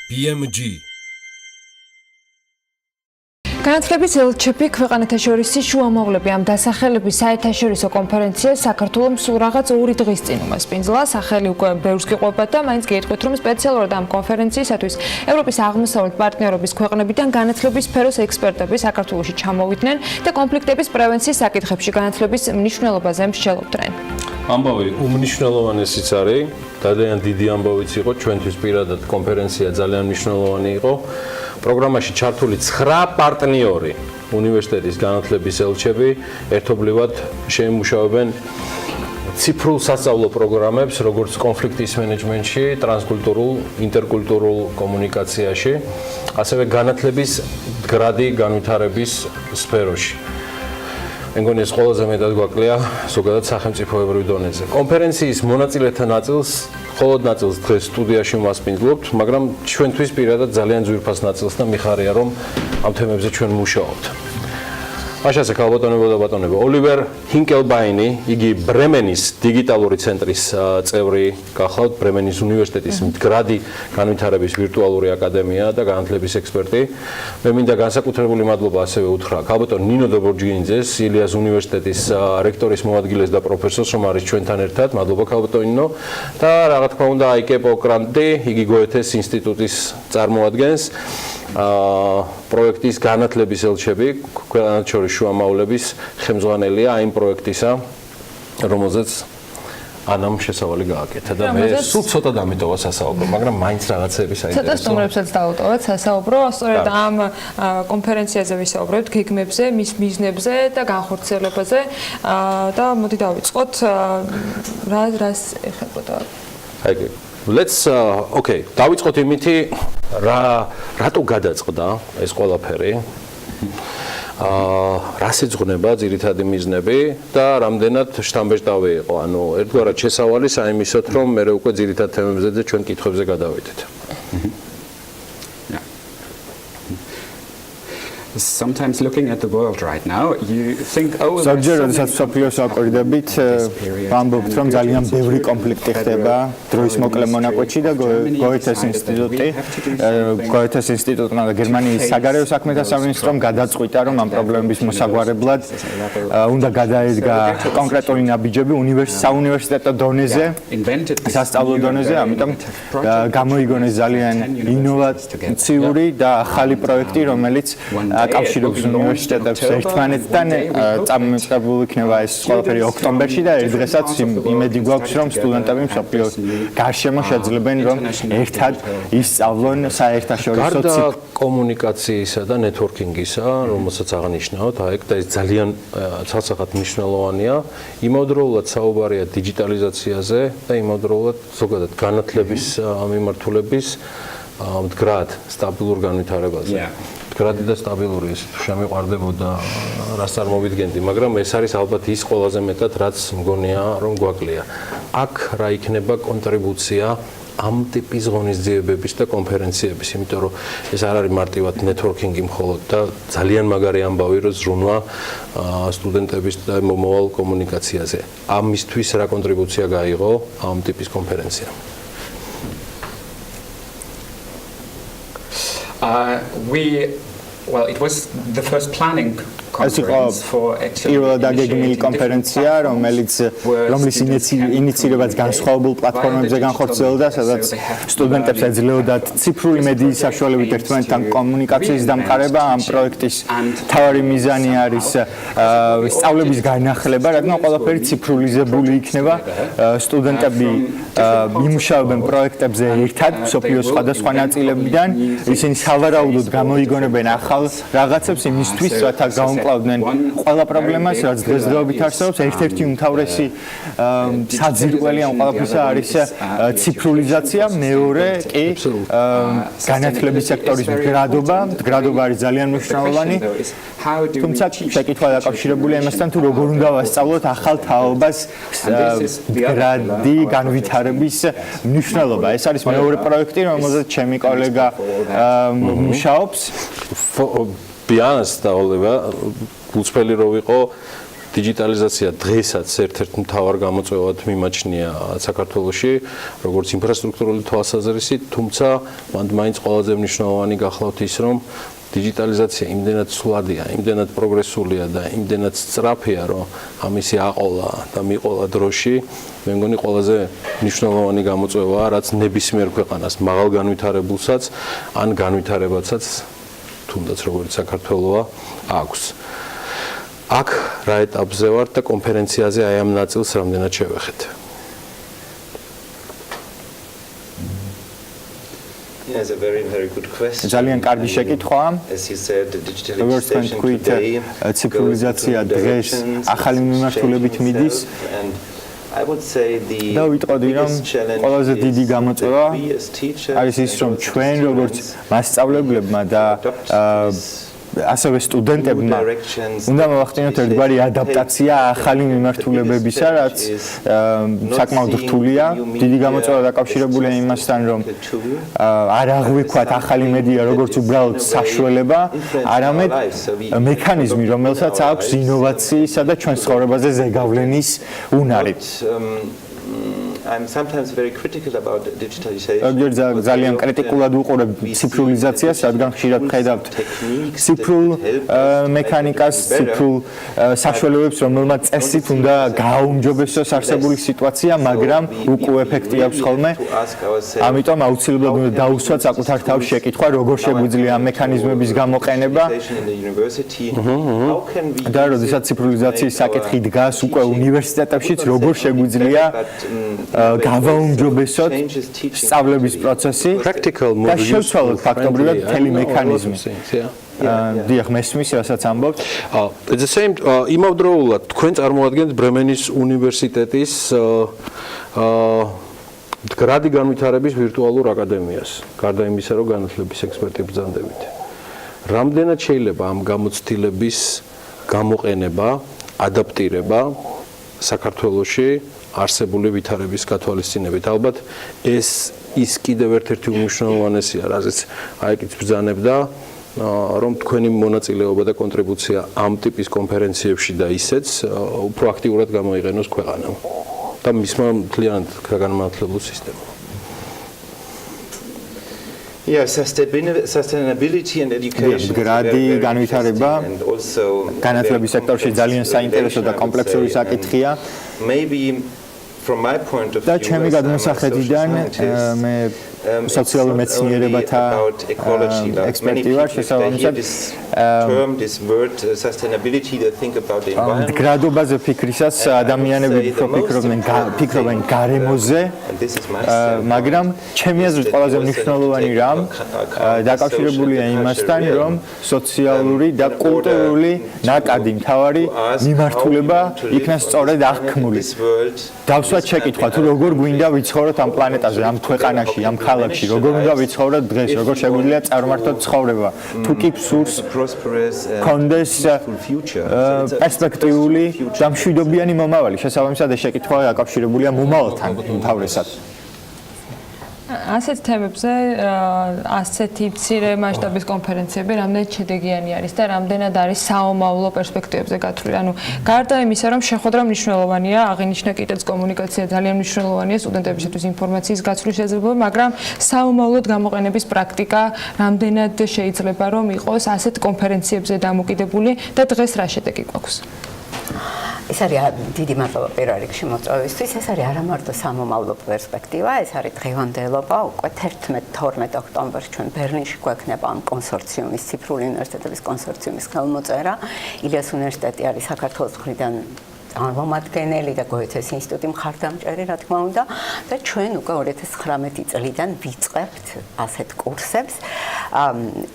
BMG განათლების ელჩები ქვეყანათშორისი შუამავლები ამ დასახელების საერთაშორისო კონფერენციას საქართველოს სულ რაღაც 2 დღის წინ უმასპინძლა სახელი უკვე ბევრს გიყვებათ და მაინც გეტყვით რომ სპეციალურად ამ კონფერენციისათვის ევროპის აღმოსავლეთ პარტნიორობის ქვეყნებიდან განათლების სფეროს ექსპერტები საქართველოში ჩამოვიდნენ და კონფლიქტების პრევენციის საკითხებში განათლების მნიშვნელობაზე მსჯელობდნენ. ამბავი უმნიშვნელოვანესიც არის, ძალიან დიდი ამბავიც იყო, ჩვენთვის პირადად კონფერენცია ძალიან მნიშვნელოვანი იყო. პროგრამაში ჩართული 9 პარტნიორი უნივერსიტეტის განათლების ელჩები ერთობლივად შეიმუშავებენ ციფრულ სასწავლო პროგრამებს, როგორც კონფლიქტის მენეჯმენტში, ტრანსკულტურულ, ინტერკულტურულ კომუნიკაციაში, ასევე განათლების მდგრადი განვითარების სფეროში. მეგონი ეს ყველაზე მეტად გვაკლია ზოგადად სახელმწიფოებრივ დონეზე. კონფერენციის მონაწილეთა ნაწილს მხოლოდ ნაწილს დღეს სტუდიაში უმასპინძლობთ, მაგრამ ჩვენთვის პირადად ძალიან ძვირფას ნაწილს და მიხარია რომ ამ თემებზე ჩვენ მუშაობთ. მაშასე ქალბატონებო და ბატონებო, ოლივერ ჰინკელბაინი, იგი ბრემენის დიგიტალური ცენტრის წევრი გახლავთ, ბრემენის უნივერსიტეტის მდგრადი განვითარების ვირტუალური აკადემია და განათლების ექსპერტი. მე მინდა განსაკუთრებული მადლობა ასევე უთხრა ქალბატონ ნინო დობორჯგინიძეს, ილიას უნივერსიტეტის რექტორის მოადგილეს და პროფესორს, რომ არის ჩვენთან ერთად. მადლობა ქალბატონ ნინო და რა თქმა უნდა აიკე პოკრანტი, იგი გოეთეს ინსტიტუტის წარმოადგენს. პროექტის განათლების ელჩები, ქვეყანათშორისი შუამავლების ხელმძღვანელია იმ პროექტისა, რომელზეც ანამ შესავალი გააკეთა და მე სულ ცოტა დამიტოვა სასაუბრო, მაგრამ მაინც რაღაცები საინტერესო. ცოტა სტუმრებსაც დავუტოვეთ სასაუბრო, სწორედ ამ კონფერენციაზე ვისაუბრებთ გეგმებზე, მის მიზნებზე და განხორციელებაზე და მოდი დავიწყოთ რას ეხებოდა. Okay, დავიწყოთ იმითი, რატო გადაწყდა ეს ყველაფერი? რას ეძღვნება ძირითადი მიზნები და რამდენად შთამბეჭდავი იყო? ანუ ერთგვარად შესავალი საიმისოთ, რომ მე უკვე ძირითად თემებზე და ჩვენ კითხვებზე გადავიდეთ. Sometimes looking at the world right now, you think, oh, ზოგჯერ როდესაც სოფიოს აკვირდებით, ვამბობთ, რომ ძალიან ბევრი კონფლიქტი ხდება დროის მოკლე მონაკვეთში და გოეთეს ინსტიტუტმა და გერმანიის საგარეო საქმეთა სამინისტრომ გადაწყვიტა, რომ ამ პრობლემების მოსაგვარებლად უნდა გადაედგა კონკრეტული ნაბიჯები საუნივერსიტეტო დონეზე, სასწავლო დონეზე, ამიტომ გამოიგონეს ძალიან ინოვაციური და ახალი პროექტი, რომელიც კავშირობს უნივერსიტეტებს ერთმანეთთან, წამოწყებული იქნება ეს ყველაფერი ოქტომბერში და ერთ დღესაც იმედი გვაქვს, რომ სტუდენტები მსოფლიოს გარშემო შეძლებენ, რომ ერთად ისწავლონ საერთაშორისო კომუნიკაციისა და ნეტვორკინგისა, რომელსაც აღნიშნავთ, და ეს ძალიან ცალსახად მნიშვნელოვანია. იმავდროულად საუბარია დიჯიტალიზაციაზე და იმავდროულად ზოგადად განათლების მიმართულების მდგრად სტაბილურ განვითარებაზე. მდგრადი და სტაბილური ეს შემიყვარდებოდა რას წარმოვიდგენდი, მაგრამ ეს არის ალბათ ის ყველაზე მეტად, რაც მგონია რომ გვაკლია. აქ რა იქნება კონტრიბუცია ამ ტიპის ღონისძიებების და კონფერენციების, იმიტომ რომ ეს არ არის მარტივად ნეტვორკინგი მხოლოდ და ძალიან მაგარი ამბავი რომ ზრუნვა სტუდენტების და მომავალ კომუნიკაციაზე. ამისთვის რა კონტრიბუცია გაიღო ამ ტიპის კონფერენცია? Well, it was the first planning conference for პირველად დაგეგმილი კონფერენცია, რომლის ინიცირებაც განსხვავებულ პლატფორმებზე განხორციელდა, სადაც სტუდენტებს ეძლეოდათ ციფრული მედიის საშუალებით ერთმანეთთან კომუნიკაციის დამყარება. ამ პროექტის მთავარი მიზანი არის სწავლების განახლება, რადგან ყველაფერი ციფრულიზებული იქნება. სტუდენტები იმუშავებენ პროექტებზე ერთად, მსოფლიოს სხვადასხვა ნაწილებიდან. ისინი სავარაუდოდ გამოიგონებენ ახალ რაღაცებს იმისთვის, რათა გაუმკლავდნენ ყველა პრობლემას, რაც დღესდღეობით არსებობს. ერთ-ერთი უმთავრესი საძირკველი ამ ყველაფრისა არის ციფრულიზაცია, მეორე კი განათლების სექტორის მდგრადობა. მდგრადობა არის ძალიან მნიშვნელოვანი. თუმცა შეკითხვა დაკავშირებულია იმასთან, თუ როგორ უნდა ვასწავლოთ ახალ თაობას მდგრადი განვითარების მნიშვნელობა. ეს არის მეორე პროექტი, რომელზეც ჩემი კოლეგა მუშაობს. Be honest, Oliver, გულწრფელი რო ვიყო, დიჯიტალიზაცია დღესაც ერთ-ერთ მთავარ გამოწვევად მიმაჩნია საქართველოში, როგორც ინფრასტრუქტურული თვალსაზრისით, თუმცა მაინც ყველაზე მნიშვნელოვანი გახლავთ ის, რომ დიჯიტალიზაცია იმდენად სვლადია, იმდენად პროგრესულია და იმდენად სწრაფია, რომ ამისი აყოლა და მიყოლა დროში, მე მგონი ყველაზე მნიშვნელოვანი გამოწვევაა, რაც ნებისმიერ ქვეყანას, მაღალ განვითარებულსაც ან განვითარებადსაც, თუნდაც როგორც საქართველოა, აქვს. აქ რა ეტაპზე ვართ და კონფერენციაზე აი ამ ნაწილს რამდენად შევეხეთ? That's a very good question. ძალიან კარგი შეკითხვაა. As you said, the როგორც თქვით, ციფრულიზაცია დღეს ახალი მიმართულებით მიდის. I would say the და ვიტყოდი, რომ ყველაზე დიდი გამოწვევა არის ის, რომ ჩვენ როგორც მასწავლებლებმა და ასევე სტუდენტებმა უნდა მოვახდინოთ ერთგვარი ადაპტაცია ახალი მიმართულებებისა, რაც საკმაოდ რთულია. დიდი გამოწვევა დაკავშირებულია იმასთან, რომ არ აღვიქვათ ახალი მედია როგორც უბრალოდ საშუალება, არამედ მექანიზმი, რომელსაც აქვს ინოვაციისა და ჩვენ ცხოვრებაზე ზეგავლენის უნარი. I'm sometimes very critical about digitalization. ძალიან კრიტიკულად ვუყურებ ციფრულიზაციას, რადგან ხშირად ვხედავთ ციფრულ მექანიკას, ციფრულ საშუალებებს, რომელმაც წესით უნდა გააუმჯობესოს არსებული სიტუაცია, მაგრამ უკვე ეფექტი აქვს ხოლმე. ამიტომ აუცილებლად უნდა დაუსვათ საკუთარ თავს შეკითხვა, როგორ შეგვიძლია ამ მექანიზმების გამოყენება. და როდესაც ციფრულიზაციის საკითხი დგას უკვე უნივერსიტეტებშიც, როგორ შეგვიძლია გავაუმჯობესოთ სწავლების პროცესი და შევცვალოთ ფაქტობრივად მთელი მექანიზმი. დიახ, მესმის, რასაც ამბობთ. At the same იმავდროულად თქვენ წარმოადგენთ ბრემენის უნივერსიტეტის გრადი განვითარების ვირტუალურ აკადემიას, გარდა იმისა, რომ განათლების ექსპერტები ბრძანდებით. რამდენად შეიძლება ამ გამოცდილების გამოყენება, ადაპტირება საქართველოში არსებული ვითარების გათვალისწინებით. ალბათ ეს ის კიდევ ერთ-ერთი უმნიშვნელოვანესია, რაზეც აიკიც ბრძანებდა, რომ თქვენი მონაწილეობა და კონტრიბუცია ამ ტიპის კონფერენციებში და ისეც უფრო აქტიურად გამოიყენოს ქვეყანამ და მისმა მთლიანად განმანათლებელ სისტემამ. Sustainability and education. გრადი განვითარება განათლების სექტორში ძალიან საინტერესო და კომპლექსური საკითხია. Maybe from my point of view, და ჩემი გადმოსახედიდან მე სოციალურ მეცნიერებათა ექსპერტი ვარ, შესაბამისად გრადობაზე ფიქრისას ადამიანები ფიქრობენ გარემოზე, მაგრამ ჩემი აზრით ყველაზე მნიშვნელოვანი რამ დაკავშირებულია იმასთან, რომ სოციალური და კულტურული ნაკადი მთავარი მიმართულება იქნას სწორედ აღქმული. დავსვათ შეკითხვა, თუ როგორ გვინდა ვიცხოვროთ ამ პლანეტაზე, ამ ქვეყანაში, ამ ქალაქში, როგორ უნდა ვიცხოვროთ დღეს, როგორ შეგვიძლია წარმართოთ ცხოვრება. თუ კი სურს კონდეს პერსპექტიული და მშვიდობიანი მომავალი, შესაბამისად ეს შეკითხვა დაკავშირებულია მომავალთან უმთავრესად. ასეთ თემებზე ასეთი მცირე მასშტაბის კონფერენციები რამდენად შედეგიანი არის და რამდენად არის საომავლო პერსპექტივებზე გათვლილი. ანუ გარდა იმისა, რომ შეხვედრა მნიშვნელოვანია, აღინიშნა კიდეც კომუნიკაცია ძალიან მნიშვნელოვანია სტუდენტებისთვის ინფორმაციის გაცვლის შესაძლებლობა, მაგრამ საომავლოდ გამოყენების პრაქტიკა რამდენად შეიძლება რომ იყოს ასეთ კონფერენციებზე დამოკიდებული და დღეს რა შედეგი გვაქვს? ეს არის დიდი მადლობა პირველ რიგში მოწვევისთვის. ეს არის არა მარტო სამომავლო პერსპექტივა, ეს არის დღევანდელობა. უკვე 11-12 ოქტომბერს ჩვენ ბერლინში გვექნება ამ კონსორციუმის, ციფრული უნივერსიტეტების კონსორციუმის ხელმოწერა. ილიას უნივერსიტეტი არის საქართველოს მხრიდან წარმომადგენელი და გოეთეს ინსტიტუტი მხარდამჭერი, რა თქმა უნდა, და ჩვენ უკვე 2019 წლიდან ვიწყებთ ასეთ კურსებს.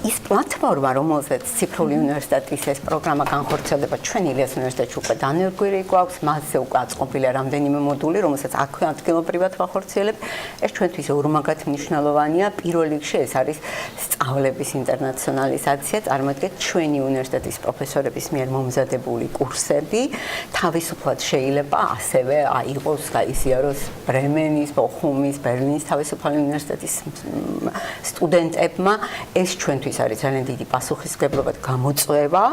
ის პლატფორმა, რომელზეც ციფრული უნივერსიტეტის ეს პროგრამა განხორციელდება, ჩვენ ილიას უნივერსიტეტში უკვე დანერგვირი გვაქვს, მასზე უკვე აწყობილია რამდენიმე მოდული, რომელსაც აქვე ადგილობრივად ვახორციელებთ. ეს ჩვენთვის ორმაგად მნიშვნელოვანია. პირველ რიგში ეს არის სწავლების ინტერნაციონალიზაცია, წარმოიდგინეთ ჩვენი უნივერსიტეტის პროფესორების მიერ მომზადებული კურსები, თავისუფლად შეიძლება ასევე აიღოს და იზიაროს ბრემენის, ბოხუმის, ბერლინის თავისუფალი უნივერსიტეტის სტუდენტებმა. ეს ჩვენთვის არის ძალიან დიდი პასუხისმგებლობა და გამოწვევა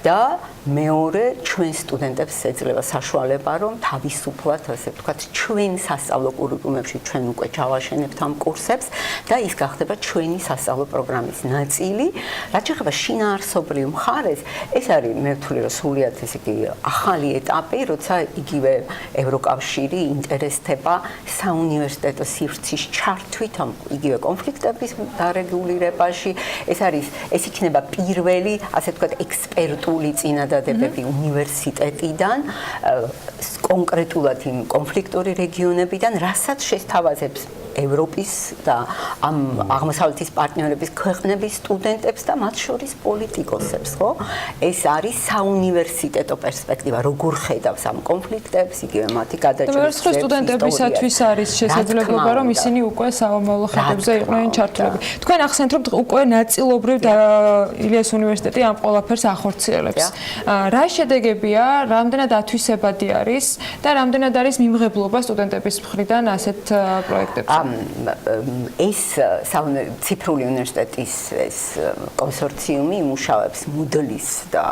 და მეორე ჩვენ სტუდენტებს ეძლევა საშუალება რომ თავისუფლად ასე ვთქვათ ჩვენ სასწავლო კურიკულუმებში ჩვენ უკვე ჩავაშენებთ ამ კურსებს და ის გახდება ჩვენი სასწავლო პროგრამის ნაწილი. რაც შეეხება შინაარსობრივ მხარეს, ეს არის მე ვთვლი რომ სრულიად ესე იგი ახალი ეტაპი, როცა იგივე ევროკავშირი ინტერესდება საუნივერსიტეტო სივრცის ჩართვით ამ იგივე კონფლიქტების დარეგულირებაში. ეს იქნება პირველი, ასე ვთქვათ, ექსპერტული წინადადებები უნივერსიტეტიდან, კონკრეტულად იმ კონფლიქტური რეგიონებიდან, რასაც შესთავაზებს ევროპის და ამ აღმოსავლეთის პარტნიორობის ქვეყნების სტუდენტებს და მათ შორის პოლიტიკოსებს, ხო? ეს არის საუნივერსიტეტო პერსპექტივა, როგორ ხედავს ამ კონფლიქტებს, იგივე მათი გადაჭრის სტუდენტებისათვის არის შესაძლებლობა, რომ ისინი უკვე საომავლო ხატებზე იყვნენ ჩართულები. თქვენ ახსენეთ, რომ უკვე ნაწილობრივ ილიას უნივერსიტეტი ამ ყველაფერს ახორციელებს. რა შედეგებია, რამდენად ათვისებადი არის და რამდენად არის მიმღებლობა სტუდენტების მხრიდან ასეთ პროექტებზე? ეს ციფრული უნივერსიტეტის ეს კონსორციუმი იმუშავებს Moodle-ის და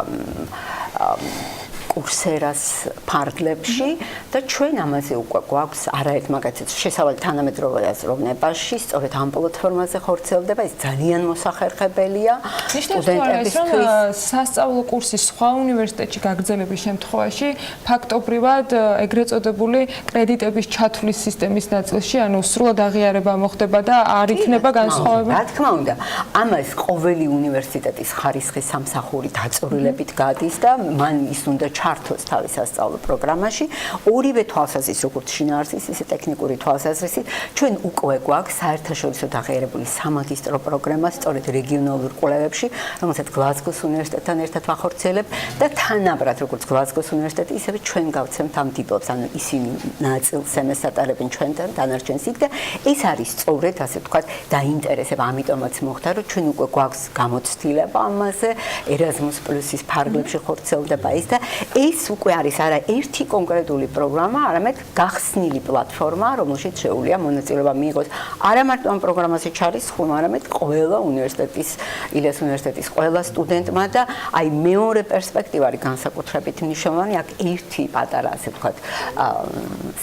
კურსერას ფარგლებში და ჩვენ ამაზე უკვე გვაქვს არაერთ მაგალითად შესავალი თანამედროვე აზროვნებაში, სწორედ ამ პლატფორმაზე ხორციელდება, ეს ძალიან მოსახერხებელია სტუდენტებისთვის. სასწავლო კურსის სხვა უნივერსიტეტში გაგრძელების შემთხვევაში ფაქტობრივად ეგრეთ წოდებული კრედიტების ჩათვლის სისტემის ნაწილში, ანუ სრულად აღიარება მოხდება და არ იქნება განსხვავება. რა თქმა უნდა, ამას ყოველი უნივერსიტეტის ხარისხის სამსახური დაწვრილებით გადის და მან ის უნდა ჩართოს თავის სასწავლო პროგრამაში. ორივე თვალსაზრისით, როგორც შინაარსის, ისე ტექნიკური თვალსაზრისით, ჩვენ უკვე გვაქვს საერთაშორისო დაღიარებული სამაგისტრო პროგრამა სწორედ რეგიონალურ კვლევებში, რომელსაც გლაზგოს უნივერსიტეტთან ერთად ვახორციელებთ და თანაბრად, როგორც გლაზგოს უნივერსიტეტი, ისევე ჩვენ გავცემთ ამ დიპლომს, ანუ ისინი ნაწილს ემესატარებენ ჩვენთან დანარჩენს იქ და ეს არის სწორედ, ასე ვთქვათ, დაინტერესება, ამიტომაც მოხდა, რომ ჩვენ უკვე გვაქვს გამოცდილება ამაზე, Erasmus Plus-ის ფარგლებში ხორციელდება ის და ეს უკვე არის არა ერთი კონკრეტული პროგრამა, არამედ გახსნილი პლატფორმა, რომელშიც შეუძლია მონაწილეობა მიიღოს არა მარტო ამ პროგრამაზე ჩარისხულმა, არამედ ყველა უნივერსიტეტის, ილიას უნივერსიტეტის ყველა სტუდენტმა და აი მეორე პერსპექტივა არის განსაკუთრებით მნიშვნელოვანი, აქ ერთი პატარა, ასე ვთქვათ,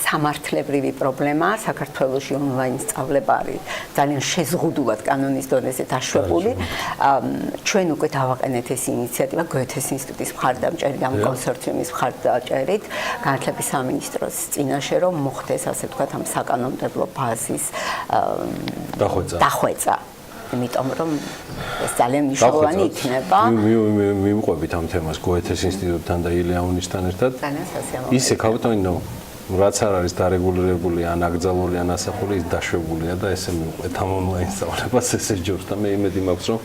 სამართლებრივი პრობლემაა, საქართველოში ონლაინ სწავლება არის ძალიან შეზღუდულად კანონის დონეზე დაშვებული. ჩვენ უკვე დავაყენეთ ეს ინიციატივა გოეთეს ინსტიტუტის მხარდამჭერი და კონსორციუმის მხარდაჭერით განათლების სამინისტროს წინაშე რომ მოხდეს ასე ვთქვათ ამ საკანონმდებლო ბაზის დახვეწა. იმიტომ რომ ეს ძალიან მნიშვნელოვანი იქნება. მივყვებით ამ თემას გოეთეს ინსტიტუტთან და ილია უნისთან ერთად. ძალიან სასიამოვნო. ისე ქავტონო რაც არ არის დარეგულირებული ან აკრძალული ან ასახული ის დაშვებულია და ესე მივყვეთ ამ ონლაინ სწავლებას ესე ჯობს და მე იმედი მაქვს რომ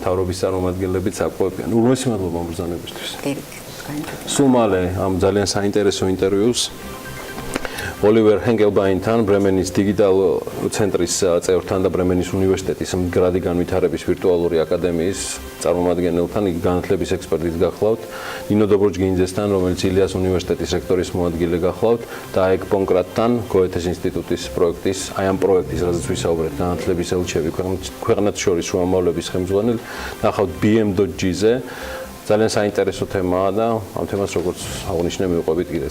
მთავრობის წარმომადგენლებიც აკვლევებიან. ურმესი მადლობა ბრძანებისთვის. სულ მალე ამ ძალიან საინტერესო ინტერვიუს ოლივერ ჰენგელბაინთან, ბრემენის დიგიტალ ცენტრის წევრთან და ბრემენის უნივერსიტეტის მდგრადი განვითარების ვირტუალური აკადემიის წარმომადგენელთან, იგი განათლების ექსპერტიც გახლავთ, ნინო დობროჯგინძესთან, რომელიც ილიას უნივერსიტეტის რექტორის მოადგილე გახლავთ და აეგ პონკრატთან, გოეთეს ინსტიტუტის პროექტის, აი ამ პროექტის, რაზეც ვისაუბრეთ, განათლების ელჩები, ქვეყნათშორისი შუამავლების ხელმძღვანელი, ნახავთ bm.gz-ზე. ძალიან საინტერესო თემაა და ამ თემას როგორც აღნიშნე მივყვებით კიდეც.